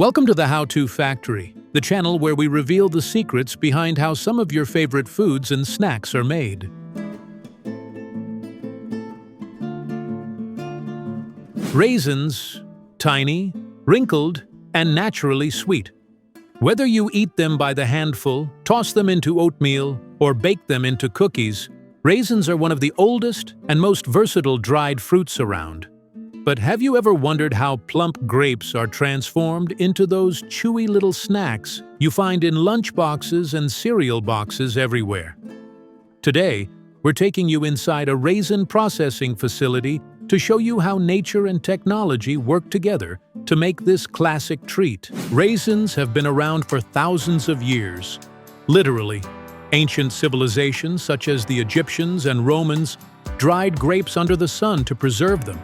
Welcome to the How-To Factory, the channel where we reveal the secrets behind how some of your favorite foods and snacks are made. Raisins, tiny, wrinkled, and naturally sweet. Whether you eat them by the handful, toss them into oatmeal, or bake them into cookies, raisins are one of the oldest and most versatile dried fruits around. But have you ever wondered how plump grapes are transformed into those chewy little snacks you find in lunchboxes and cereal boxes everywhere? Today, we're taking you inside a raisin processing facility to show you how nature and technology work together to make this classic treat. Raisins have been around for thousands of years. Literally, ancient civilizations such as the Egyptians and Romans dried grapes under the sun to preserve them.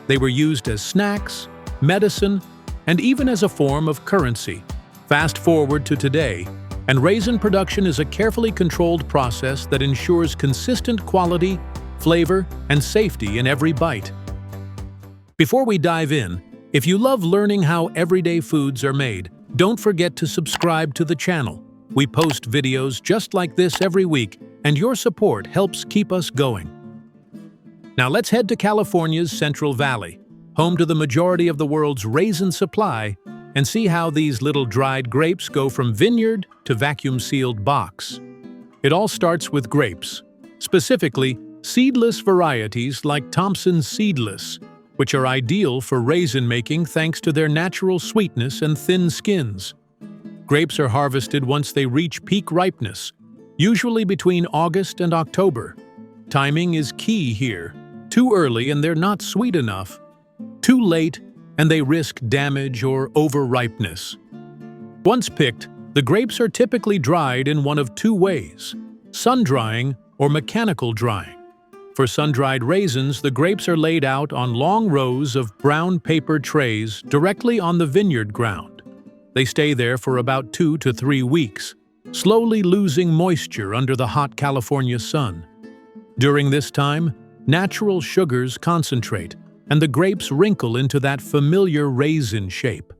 They were used as snacks, medicine, and even as a form of currency. Fast forward to today, and raisin production is a carefully controlled process that ensures consistent quality, flavor, and safety in every bite. Before we dive in, if you love learning how everyday foods are made, don't forget to subscribe to the channel. We post videos just like this every week, and your support helps keep us going. Now let's head to California's Central Valley, home to the majority of the world's raisin supply, and see how these little dried grapes go from vineyard to vacuum-sealed box. It all starts with grapes, specifically seedless varieties like Thompson's seedless, which are ideal for raisin making thanks to their natural sweetness and thin skins. Grapes are harvested once they reach peak ripeness, usually between August and October. Timing is key here. Too early and they're not sweet enough. Too late and they risk damage or over-ripeness. Once picked, the grapes are typically dried in one of two ways: sun-drying or mechanical drying. For sun-dried raisins, the grapes are laid out on long rows of brown paper trays directly on the vineyard ground. They stay there for about 2 to 3 weeks, slowly losing moisture under the hot California sun. During this time, natural sugars concentrate, and the grapes wrinkle into that familiar raisin shape.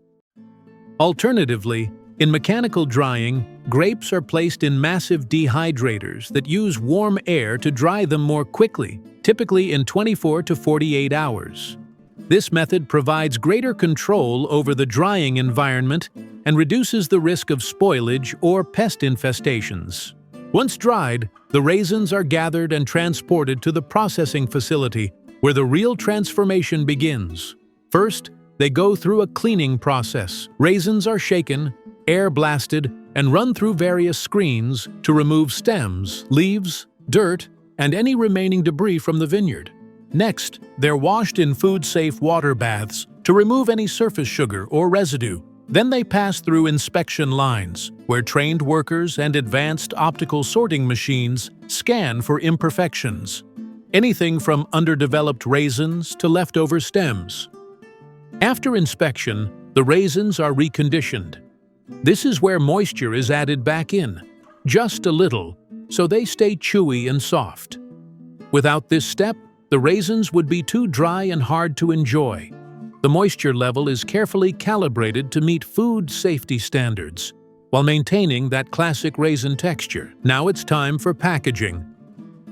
Alternatively, in mechanical drying, grapes are placed in massive dehydrators that use warm air to dry them more quickly, typically in 24 to 48 hours. This method provides greater control over the drying environment and reduces the risk of spoilage or pest infestations. Once dried, the raisins are gathered and transported to the processing facility, where the real transformation begins. First, they go through a cleaning process. Raisins are shaken, air blasted, and run through various screens to remove stems, leaves, dirt, and any remaining debris from the vineyard. Next, they're washed in food-safe water baths to remove any surface sugar or residue. Then they pass through inspection lines, where trained workers and advanced optical sorting machines scan for imperfections. Anything from underdeveloped raisins to leftover stems. After inspection, the raisins are reconditioned. This is where moisture is added back in, just a little, so they stay chewy and soft. Without this step, the raisins would be too dry and hard to enjoy. The moisture level is carefully calibrated to meet food safety standards, while maintaining that classic raisin texture. Now it's time for packaging.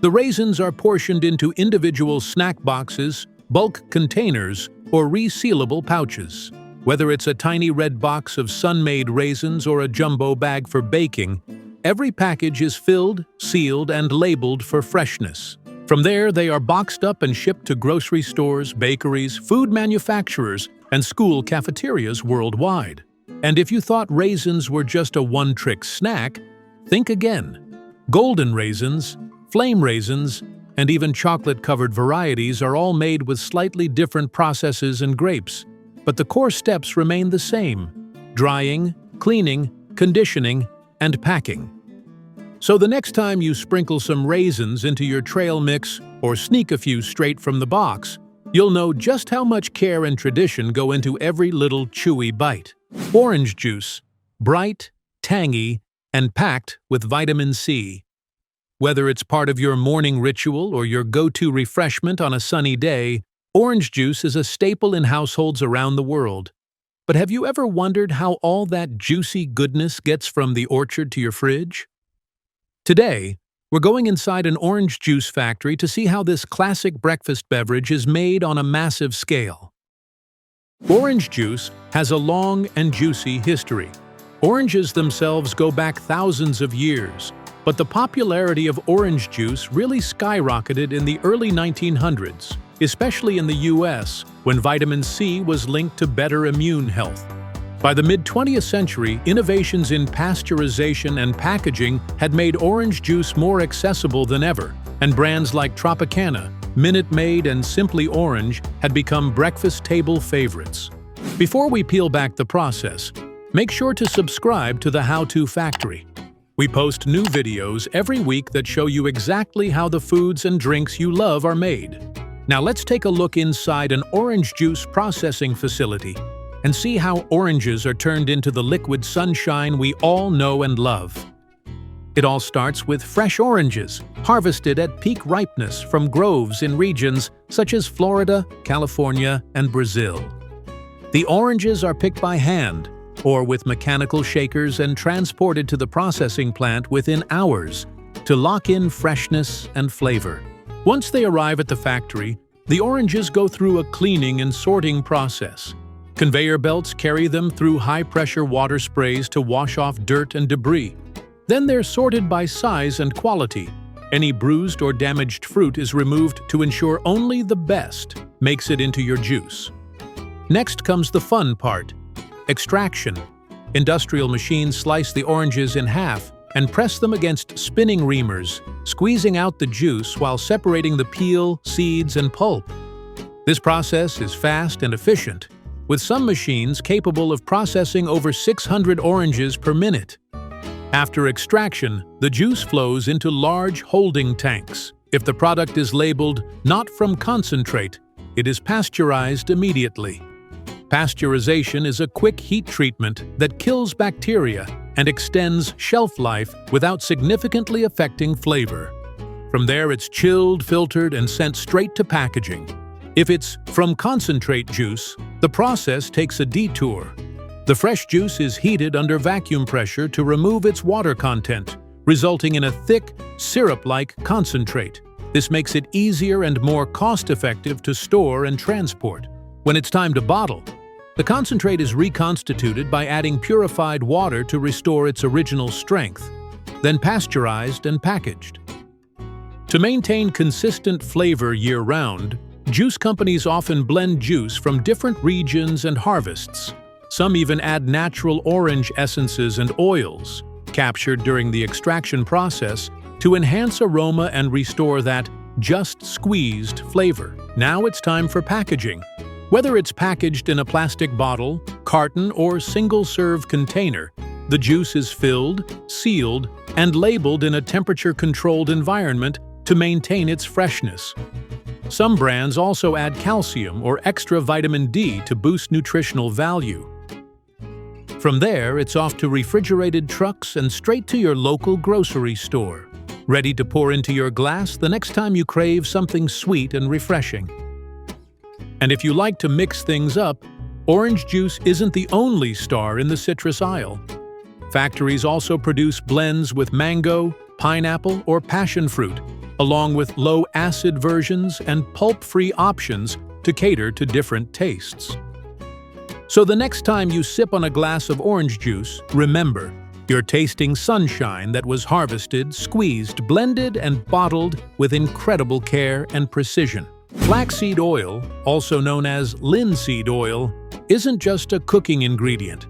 The raisins are portioned into individual snack boxes, bulk containers, or resealable pouches. Whether it's a tiny red box of sun-made raisins or a jumbo bag for baking, every package is filled, sealed, and labeled for freshness. From there, they are boxed up and shipped to grocery stores, bakeries, food manufacturers, and school cafeterias worldwide. And if you thought raisins were just a one-trick snack, think again. Golden raisins, flame raisins, and even chocolate-covered varieties are all made with slightly different processes and grapes, but the core steps remain the same: drying, cleaning, conditioning, and packing. So the next time you sprinkle some raisins into your trail mix or sneak a few straight from the box, you'll know just how much care and tradition go into every little chewy bite. Orange juice, bright, tangy, and packed with vitamin C. Whether it's part of your morning ritual or your go-to refreshment on a sunny day, orange juice is a staple in households around the world. But have you ever wondered how all that juicy goodness gets from the orchard to your fridge? Today, we're going inside an orange juice factory to see how this classic breakfast beverage is made on a massive scale. Orange juice has a long and juicy history. Oranges themselves go back thousands of years, but the popularity of orange juice really skyrocketed in the early 1900s, especially in the US, when vitamin C was linked to better immune health. By the mid-20th century, innovations in pasteurization and packaging had made orange juice more accessible than ever, and brands like Tropicana, Minute Maid, and Simply Orange had become breakfast table favorites. Before we peel back the process, make sure to subscribe to the How-To Factory. We post new videos every week that show you exactly how the foods and drinks you love are made. Now let's take a look inside an orange juice processing facility and see how oranges are turned into the liquid sunshine we all know and love. It all starts with fresh oranges, harvested at peak ripeness from groves in regions such as Florida, California, and Brazil. The oranges are picked by hand or with mechanical shakers and transported to the processing plant within hours to lock in freshness and flavor. Once they arrive at the factory, the oranges go through a cleaning and sorting process. Conveyor belts carry them through high-pressure water sprays to wash off dirt and debris. Then they're sorted by size and quality. Any bruised or damaged fruit is removed to ensure only the best makes it into your juice. Next comes the fun part: extraction. Industrial machines slice the oranges in half and press them against spinning reamers, squeezing out the juice while separating the peel, seeds, and pulp. This process is fast and efficient, with some machines capable of processing over 600 oranges per minute. After extraction, the juice flows into large holding tanks. If the product is labeled "not from concentrate," it is pasteurized immediately. Pasteurization is a quick heat treatment that kills bacteria and extends shelf life without significantly affecting flavor. From there, it's chilled, filtered, and sent straight to packaging. If it's from concentrate juice, the process takes a detour. The fresh juice is heated under vacuum pressure to remove its water content, resulting in a thick, syrup-like concentrate. This makes it easier and more cost-effective to store and transport. When it's time to bottle, the concentrate is reconstituted by adding purified water to restore its original strength, then pasteurized and packaged. To maintain consistent flavor year-round, juice companies often blend juice from different regions and harvests. Some even add natural orange essences and oils, captured during the extraction process, to enhance aroma and restore that just squeezed flavor. Now it's time for packaging. Whether it's packaged in a plastic bottle, carton, or single-serve container, the juice is filled, sealed, and labeled in a temperature-controlled environment to maintain its freshness. Some brands also add calcium or extra vitamin D to boost nutritional value. From there, it's off to refrigerated trucks and straight to your local grocery store, ready to pour into your glass the next time you crave something sweet and refreshing. And if you like to mix things up, orange juice isn't the only star in the citrus aisle. Factories also produce blends with mango, pineapple, or passion fruit, along with low-acid versions and pulp-free options to cater to different tastes. So the next time you sip on a glass of orange juice, remember, you're tasting sunshine that was harvested, squeezed, blended, and bottled with incredible care and precision. Flaxseed oil, also known as linseed oil, isn't just a cooking ingredient.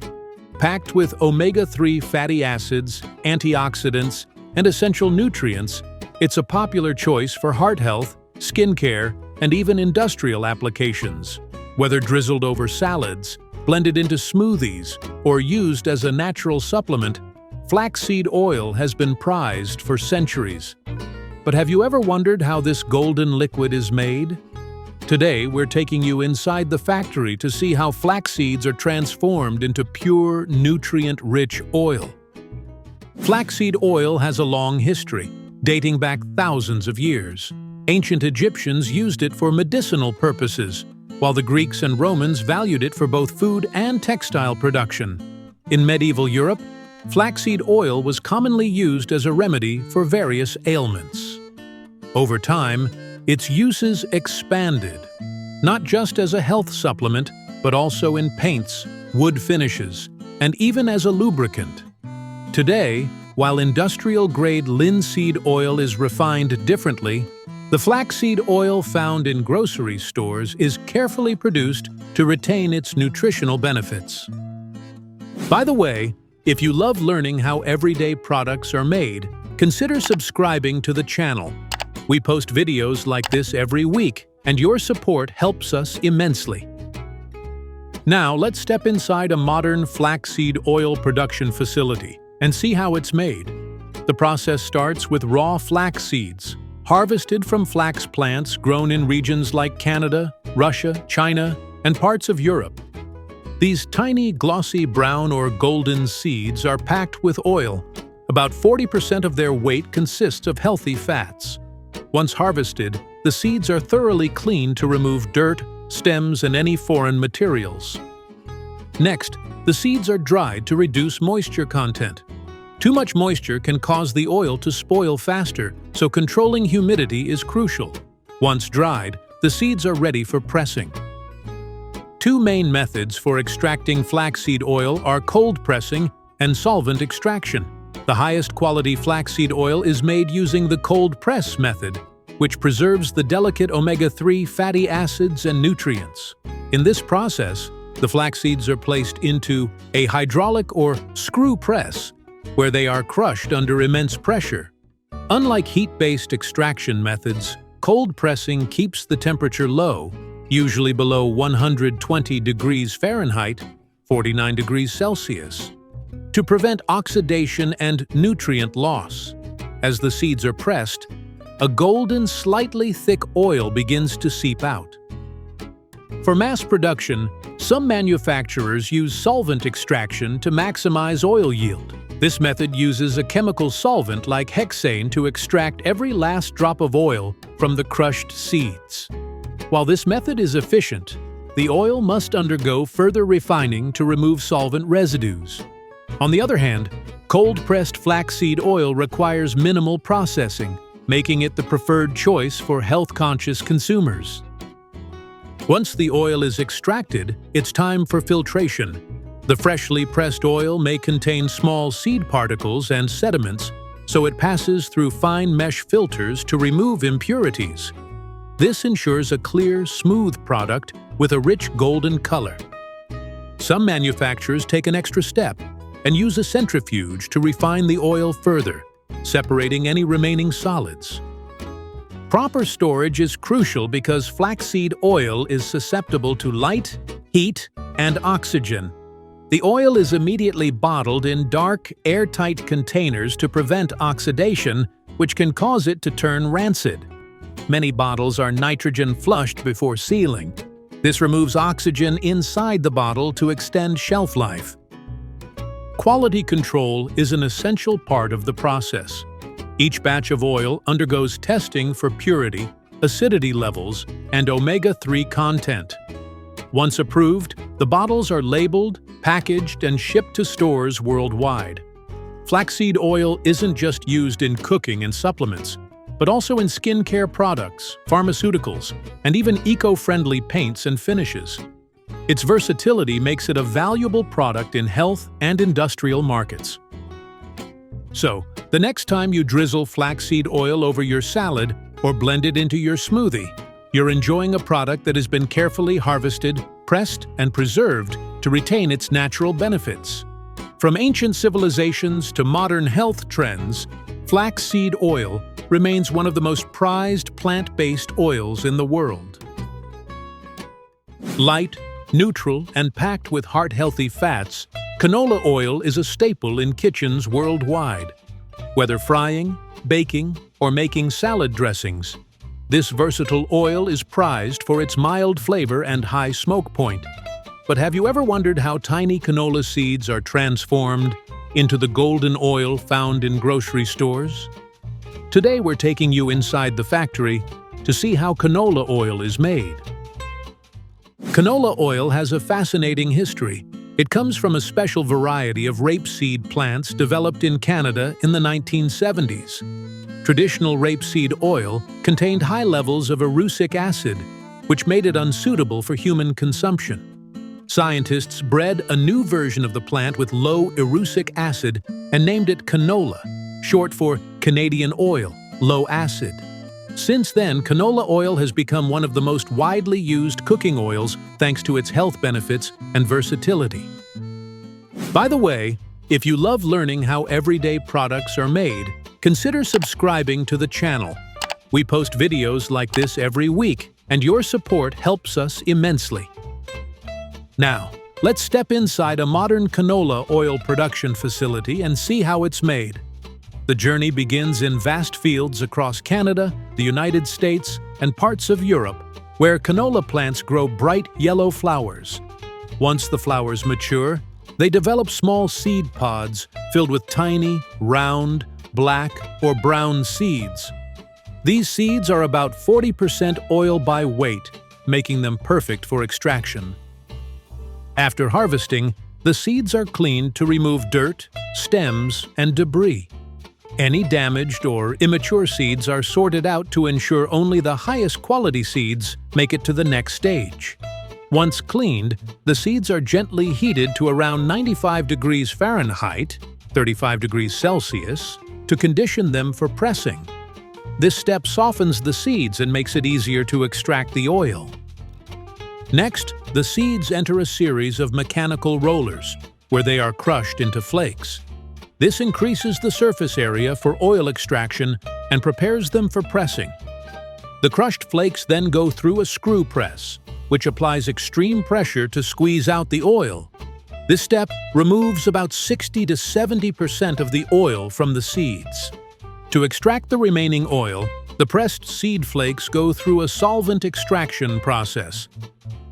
Packed with omega-3 fatty acids, antioxidants, and essential nutrients, it's a popular choice for heart health, skincare, and even industrial applications. Whether drizzled over salads, blended into smoothies, or used as a natural supplement, flaxseed oil has been prized for centuries. But have you ever wondered how this golden liquid is made? Today, we're taking you inside the factory to see how flax seeds are transformed into pure, nutrient-rich oil. Flaxseed oil has a long history, dating back thousands of years. Ancient Egyptians used it for medicinal purposes, while the Greeks and Romans valued it for both food and textile production. In medieval Europe, flaxseed oil was commonly used as a remedy for various ailments. Over time, its uses expanded, not just as a health supplement, but also in paints, wood finishes, and even as a lubricant. Today, while industrial-grade linseed oil is refined differently, the flaxseed oil found in grocery stores is carefully produced to retain its nutritional benefits. By the way, if you love learning how everyday products are made, consider subscribing to the channel. We post videos like this every week, and your support helps us immensely. Now, let's step inside a modern flaxseed oil production facility and see how it's made. The process starts with raw flax seeds, harvested from flax plants grown in regions like Canada, Russia, China, and parts of Europe. These tiny, glossy brown or golden seeds are packed with oil. About 40% of their weight consists of healthy fats. Once harvested, the seeds are thoroughly cleaned to remove dirt, stems, and any foreign materials. Next, the seeds are dried to reduce moisture content. Too much moisture can cause the oil to spoil faster, so controlling humidity is crucial. Once dried, the seeds are ready for pressing. Two main methods for extracting flaxseed oil are cold pressing and solvent extraction. The highest quality flaxseed oil is made using the cold press method, which preserves the delicate omega-3 fatty acids and nutrients. In this process, the flax seeds are placed into a hydraulic or screw press, where they are crushed under immense pressure. Unlike heat-based extraction methods, cold pressing keeps the temperature low, usually below 120 degrees Fahrenheit, 49 degrees Celsius, to prevent oxidation and nutrient loss. As the seeds are pressed, a golden, slightly thick oil begins to seep out. For mass production, some manufacturers use solvent extraction to maximize oil yield. This method uses a chemical solvent like hexane to extract every last drop of oil from the crushed seeds. While this method is efficient, the oil must undergo further refining to remove solvent residues. On the other hand, cold-pressed flaxseed oil requires minimal processing, making it the preferred choice for health-conscious consumers. Once the oil is extracted, it's time for filtration. The freshly pressed oil may contain small seed particles and sediments, so it passes through fine mesh filters to remove impurities. This ensures a clear, smooth product with a rich golden color. Some manufacturers take an extra step and use a centrifuge to refine the oil further, separating any remaining solids. Proper storage is crucial because flaxseed oil is susceptible to light, heat, and oxygen. The oil is immediately bottled in dark, airtight containers to prevent oxidation, which can cause it to turn rancid. Many bottles are nitrogen flushed before sealing. This removes oxygen inside the bottle to extend shelf life. Quality control is an essential part of the process. Each batch of oil undergoes testing for purity, acidity levels, and omega-3 content. Once approved, the bottles are labeled, packaged, and shipped to stores worldwide. Flaxseed oil isn't just used in cooking and supplements, but also in skincare products, pharmaceuticals, and even eco-friendly paints and finishes. Its versatility makes it a valuable product in health and industrial markets. So, the next time you drizzle flaxseed oil over your salad or blend it into your smoothie, you're enjoying a product that has been carefully harvested, pressed, and preserved to retain its natural benefits. From ancient civilizations to modern health trends, flaxseed oil remains one of the most prized plant-based oils in the world. Light, neutral, and packed with heart-healthy fats, canola oil is a staple in kitchens worldwide. Whether frying, baking, or making salad dressings, this versatile oil is prized for its mild flavor and high smoke point. But have you ever wondered how tiny canola seeds are transformed into the golden oil found in grocery stores? Today we're taking you inside the factory to see how canola oil is made. Canola oil has a fascinating history. It comes from a special variety of rapeseed plants developed in Canada in the 1970s. Traditional rapeseed oil contained high levels of erucic acid, which made it unsuitable for human consumption. Scientists bred a new version of the plant with low erucic acid and named it canola, short for Canadian oil, low acid. Since then, canola oil has become one of the most widely used cooking oils thanks to its health benefits and versatility. By the way, if you love learning how everyday products are made, consider subscribing to the channel. We post videos like this every week, and your support helps us immensely. Now, let's step inside a modern canola oil production facility and see how it's made. The journey begins in vast fields across Canada, the United States, and parts of Europe, where canola plants grow bright yellow flowers. Once the flowers mature, they develop small seed pods filled with tiny, round, black, or brown seeds. These seeds are about 40% oil by weight, making them perfect for extraction. After harvesting, the seeds are cleaned to remove dirt, stems, and debris. Any damaged or immature seeds are sorted out to ensure only the highest quality seeds make it to the next stage. Once cleaned, the seeds are gently heated to around 95 degrees Fahrenheit, 35 degrees Celsius, to condition them for pressing. This step softens the seeds and makes it easier to extract the oil. Next, the seeds enter a series of mechanical rollers, where they are crushed into flakes. This increases the surface area for oil extraction and prepares them for pressing. The crushed flakes then go through a screw press, which applies extreme pressure to squeeze out the oil. This step removes about 60 to 70% of the oil from the seeds. To extract the remaining oil, the pressed seed flakes go through a solvent extraction process.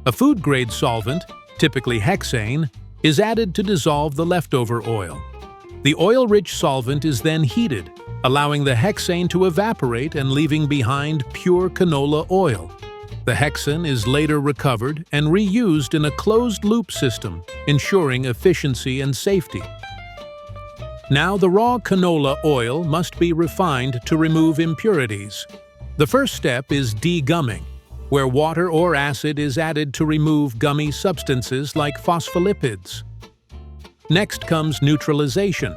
A food-grade solvent, typically hexane, is added to dissolve the leftover oil. The oil-rich solvent is then heated, allowing the hexane to evaporate and leaving behind pure canola oil. The hexane is later recovered and reused in a closed-loop system, ensuring efficiency and safety. Now the raw canola oil must be refined to remove impurities. The first step is degumming, where water or acid is added to remove gummy substances like phospholipids. Next comes neutralization,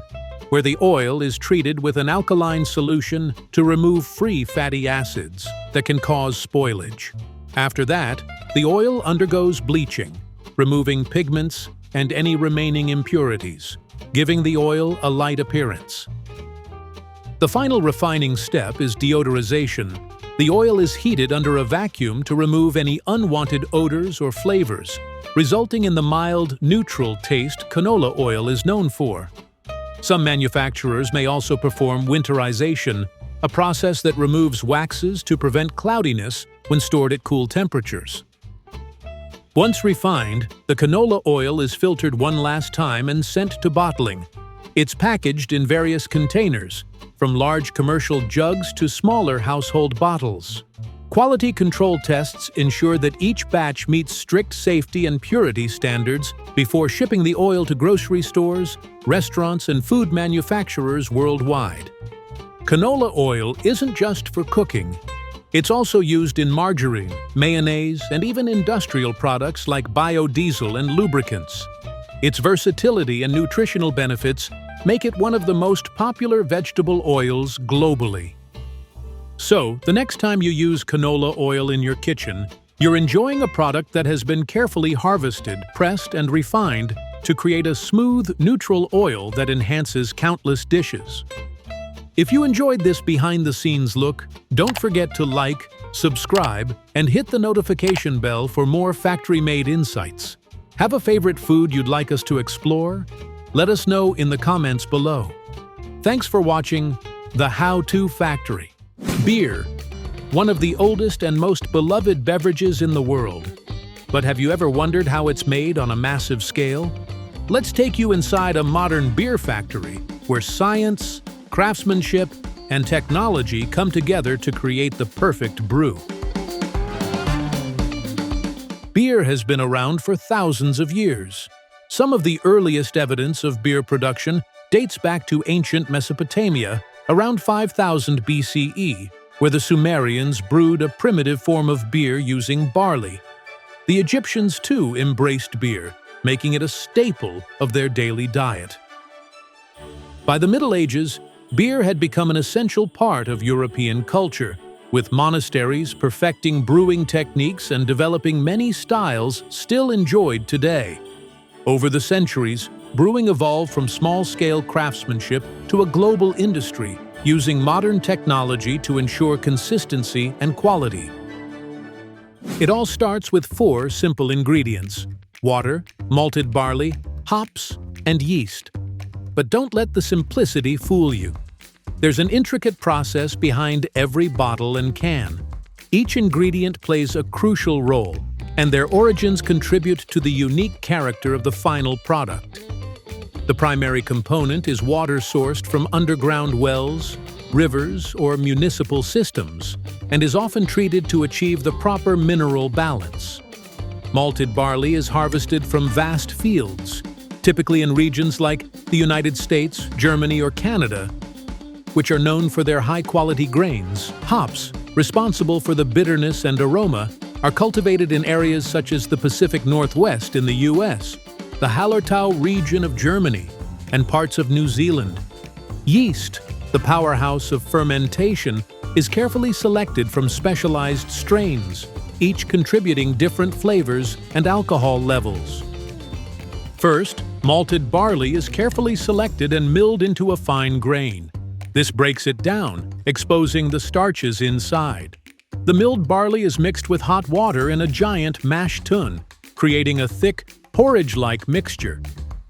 where the oil is treated with an alkaline solution to remove free fatty acids that can cause spoilage. After that, the oil undergoes bleaching, removing pigments and any remaining impurities, giving the oil a light appearance. The final refining step is deodorization. The oil is heated under a vacuum to remove any unwanted odors or flavors, resulting in the mild, neutral taste canola oil is known for. Some manufacturers may also perform winterization, a process that removes waxes to prevent cloudiness when stored at cool temperatures. Once refined, the canola oil is filtered one last time and sent to bottling. It's packaged in various containers, from large commercial jugs to smaller household bottles. Quality control tests ensure that each batch meets strict safety and purity standards before shipping the oil to grocery stores, restaurants, and food manufacturers worldwide. Canola oil isn't just for cooking. It's also used in margarine, mayonnaise, and even industrial products like biodiesel and lubricants. Its versatility and nutritional benefits make it one of the most popular vegetable oils globally. So, the next time you use canola oil in your kitchen, you're enjoying a product that has been carefully harvested, pressed, and refined to create a smooth, neutral oil that enhances countless dishes. If you enjoyed this behind-the-scenes look, don't forget to like, subscribe, and hit the notification bell for more factory-made insights. Have a favorite food you'd like us to explore? Let us know in the comments below. Thanks for watching The How-To Factory. Beer, one of the oldest and most beloved beverages in the world. But have you ever wondered how it's made on a massive scale? Let's take you inside a modern beer factory where science, craftsmanship, and technology come together to create the perfect brew. Beer has been around for thousands of years. Some of the earliest evidence of beer production dates back to ancient Mesopotamia, around 5000 BCE, where the Sumerians brewed a primitive form of beer using barley. The Egyptians, too, embraced beer, making it a staple of their daily diet. By the Middle Ages, beer had become an essential part of European culture, with monasteries perfecting brewing techniques and developing many styles still enjoyed today. Over the centuries, brewing evolved from small-scale craftsmanship to a global industry, using modern technology to ensure consistency and quality. It all starts with 4 simple ingredients: water, malted barley, hops, and yeast. But don't let the simplicity fool you. There's an intricate process behind every bottle and can. Each ingredient plays a crucial role, and their origins contribute to the unique character of the final product. The primary component is water sourced from underground wells, rivers, or municipal systems, and is often treated to achieve the proper mineral balance. Malted barley is harvested from vast fields, typically in regions like the United States, Germany, or Canada, which are known for their high-quality grains. Hops, responsible for the bitterness and aroma, are cultivated in areas such as the Pacific Northwest in the U.S., the Hallertau region of Germany, and parts of New Zealand. Yeast, the powerhouse of fermentation, is carefully selected from specialized strains, each contributing different flavors and alcohol levels. First, malted barley is carefully selected and milled into a fine grain. This breaks it down, exposing the starches inside. The milled barley is mixed with hot water in a giant mash tun, creating a thick, porridge-like mixture.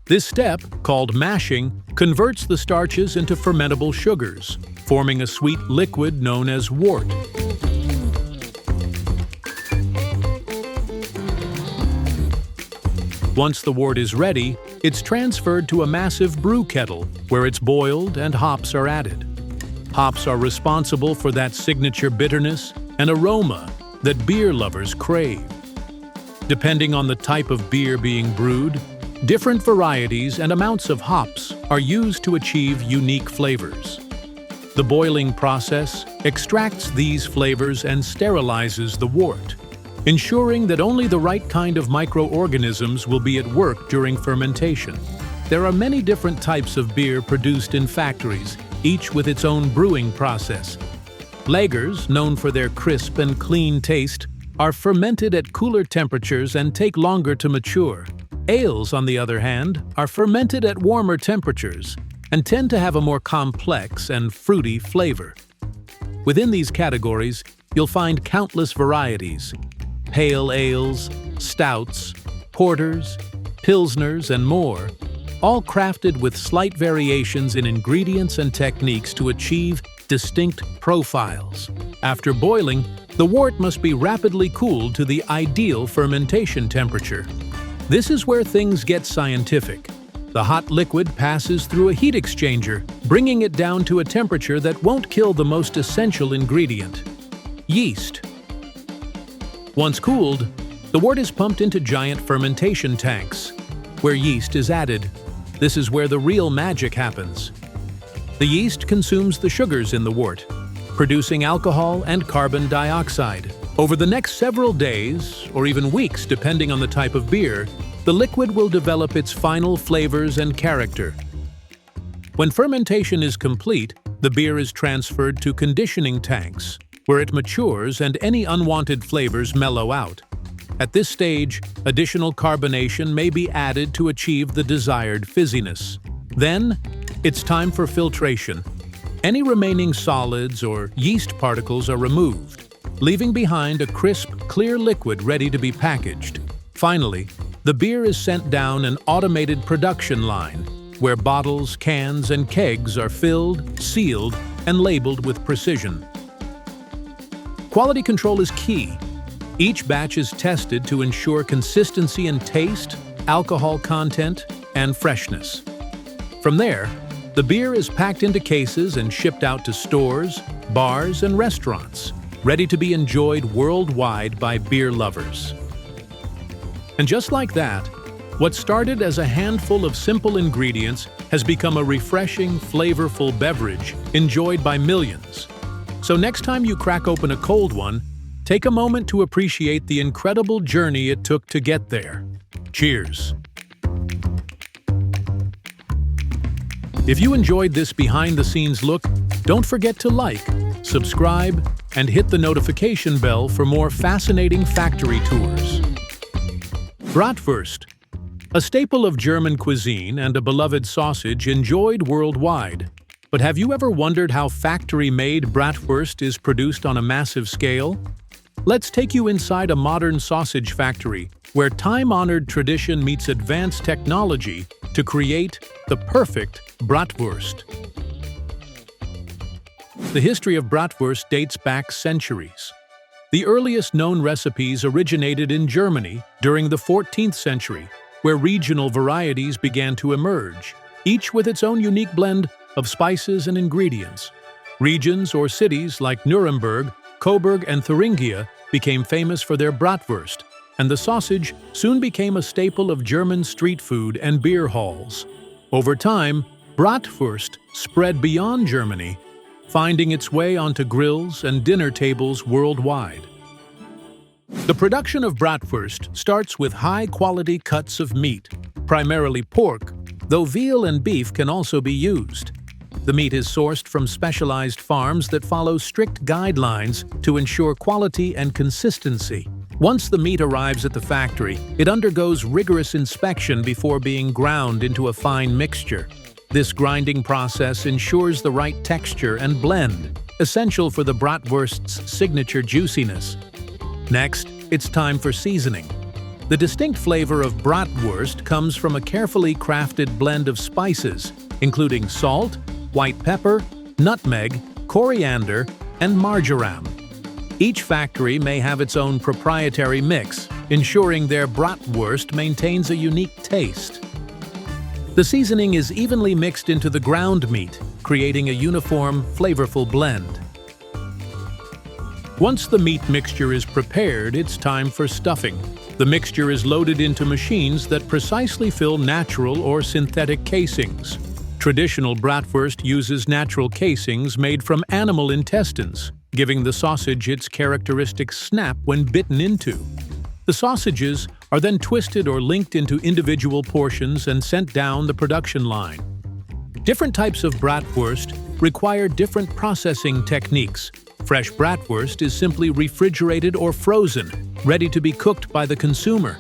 This step, called mashing, converts the starches into fermentable sugars, forming a sweet liquid known as wort. Once the wort is ready, it's transferred to a massive brew kettle, where it's boiled and hops are added. Hops are responsible for that signature bitterness and aroma that beer lovers crave. Depending on the type of beer being brewed, different varieties and amounts of hops are used to achieve unique flavors. The boiling process extracts these flavors and sterilizes the wort, ensuring that only the right kind of microorganisms will be at work during fermentation. There are many different types of beer produced in factories, each with its own brewing process. Lagers, known for their crisp and clean taste, are fermented at cooler temperatures and take longer to mature. Ales, on the other hand, are fermented at warmer temperatures and tend to have a more complex and fruity flavor. Within these categories, you'll find countless varieties: pale ales, stouts, porters, pilsners, and more, all crafted with slight variations in ingredients and techniques to achieve distinct profiles. After boiling, the wort must be rapidly cooled to the ideal fermentation temperature. This is where things get scientific. The hot liquid passes through a heat exchanger, bringing it down to a temperature that won't kill the most essential ingredient: yeast. Once cooled, the wort is pumped into giant fermentation tanks, where yeast is added. This is where the real magic happens. The yeast consumes the sugars in the wort, producing alcohol and carbon dioxide. Over the next several days, or even weeks depending on the type of beer, the liquid will develop its final flavors and character. When fermentation is complete, the beer is transferred to conditioning tanks, where it matures and any unwanted flavors mellow out. At this stage, additional carbonation may be added to achieve the desired fizziness. Then, it's time for filtration. Any remaining solids or yeast particles are removed, leaving behind a crisp, clear liquid ready to be packaged. Finally, the beer is sent down an automated production line, where bottles, cans, and kegs are filled, sealed, and labeled with precision. Quality control is key. Each batch is tested to ensure consistency in taste, alcohol content, and freshness. From there, the beer is packed into cases and shipped out to stores, bars, and restaurants, ready to be enjoyed worldwide by beer lovers. And just like that, what started as a handful of simple ingredients has become a refreshing, flavorful beverage enjoyed by millions. So next time you crack open a cold one, take a moment to appreciate the incredible journey it took to get there. Cheers! If you enjoyed this behind-the-scenes look, don't forget to like, subscribe, and hit the notification bell for more fascinating factory tours. Bratwurst, a staple of German cuisine and a beloved sausage enjoyed worldwide. But have you ever wondered how factory-made bratwurst is produced on a massive scale? Let's take you inside a modern sausage factory where time-honored tradition meets advanced technology to create the perfect bratwurst. The history of bratwurst dates back centuries. The earliest known recipes originated in Germany during the 14th century, where regional varieties began to emerge, each with its own unique blend of spices and ingredients. Regions or cities like Nuremberg, Coburg, and Thuringia became famous for their bratwurst, and the sausage soon became a staple of German street food and beer halls. Over time, bratwurst spread beyond Germany, finding its way onto grills and dinner tables worldwide. The production of bratwurst starts with high-quality cuts of meat, primarily pork, though veal and beef can also be used. The meat is sourced from specialized farms that follow strict guidelines to ensure quality and consistency. Once the meat arrives at the factory, it undergoes rigorous inspection before being ground into a fine mixture. This grinding process ensures the right texture and blend, essential for the bratwurst's signature juiciness. Next, it's time for seasoning. The distinct flavor of bratwurst comes from a carefully crafted blend of spices, including salt, white pepper, nutmeg, coriander, and marjoram. Each factory may have its own proprietary mix, ensuring their bratwurst maintains a unique taste. The seasoning is evenly mixed into the ground meat, creating a uniform, flavorful blend. Once the meat mixture is prepared, it's time for stuffing. The mixture is loaded into machines that precisely fill natural or synthetic casings. Traditional bratwurst uses natural casings made from animal intestines, giving the sausage its characteristic snap when bitten into. The sausages are then twisted or linked into individual portions and sent down the production line. Different types of bratwurst require different processing techniques. Fresh bratwurst is simply refrigerated or frozen, ready to be cooked by the consumer.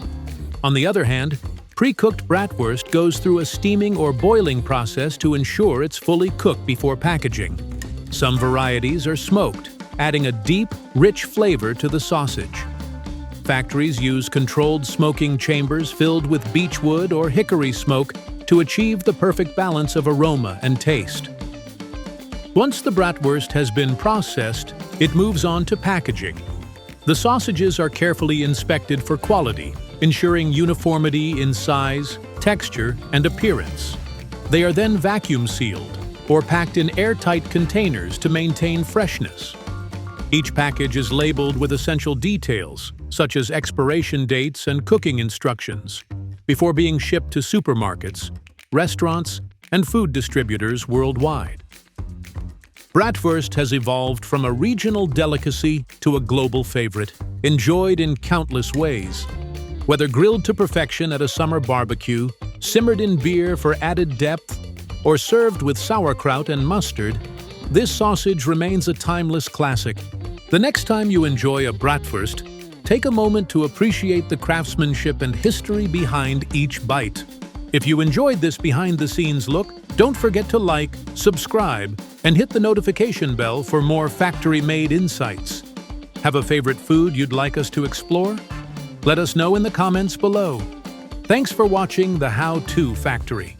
On the other hand, pre-cooked bratwurst goes through a steaming or boiling process to ensure it's fully cooked before packaging. Some varieties are smoked, adding a deep, rich flavor to the sausage. Factories use controlled smoking chambers filled with beechwood or hickory smoke to achieve the perfect balance of aroma and taste. Once the bratwurst has been processed, it moves on to packaging. The sausages are carefully inspected for quality, ensuring uniformity in size, texture, and appearance. They are then vacuum sealed or packed in airtight containers to maintain freshness. Each package is labeled with essential details, such as expiration dates and cooking instructions, before being shipped to supermarkets, restaurants, and food distributors worldwide. Bratwurst has evolved from a regional delicacy to a global favorite, enjoyed in countless ways. Whether grilled to perfection at a summer barbecue, simmered in beer for added depth, or served with sauerkraut and mustard, this sausage remains a timeless classic. The next time you enjoy a bratwurst, take a moment to appreciate the craftsmanship and history behind each bite. If you enjoyed this behind-the-scenes look, don't forget to like, subscribe, and hit the notification bell for more factory-made insights. Have a favorite food you'd like us to explore? Let us know in the comments below. Thanks for watching The How To Factory.